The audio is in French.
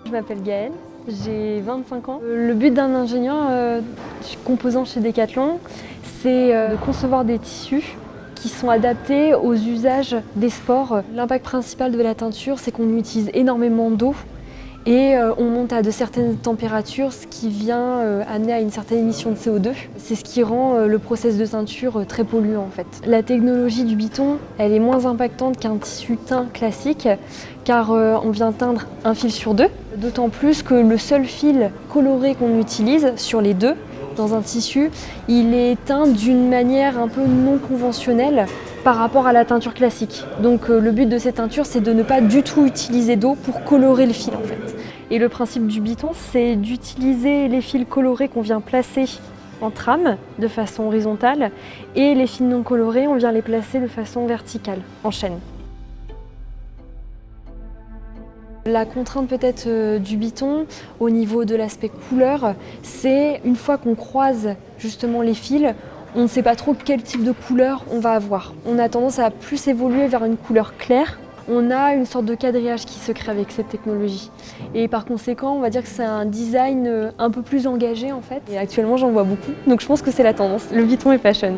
Je m'appelle Gaëlle, j'ai 25 ans. Le but d'un ingénieur composant chez Decathlon, c'est de concevoir des tissus qui sont adaptés aux usages des sports. L'impact principal de la teinture, c'est qu'on utilise énormément d'eau et on monte à de certaines températures, ce qui vient amener à une certaine émission de CO2. C'est ce qui rend le process de teinture très polluant en fait. La technologie du Biton, elle est moins impactante qu'un tissu teint classique car on vient teindre un fil sur deux. D'autant plus que le seul fil coloré qu'on utilise sur les deux dans un tissu, il est teint d'une manière un peu non conventionnelle par rapport à la teinture classique. Donc le but de cette teinture, c'est de ne pas du tout utiliser d'eau pour colorer le fil en fait. Et le principe du Biton, c'est d'utiliser les fils colorés qu'on vient placer en trame de façon horizontale et les fils non colorés, on vient les placer de façon verticale, en chaîne. La contrainte peut-être du Biton au niveau de l'aspect couleur, c'est une fois qu'on croise justement les fils, on ne sait pas trop quel type de couleur on va avoir. On a tendance à plus évoluer vers une couleur claire. On a une sorte de quadrillage qui se crée avec cette technologie. Et par conséquent, on va dire que c'est un design un peu plus engagé en fait. Et actuellement, j'en vois beaucoup. Donc je pense que c'est la tendance. Le Biton est fashion.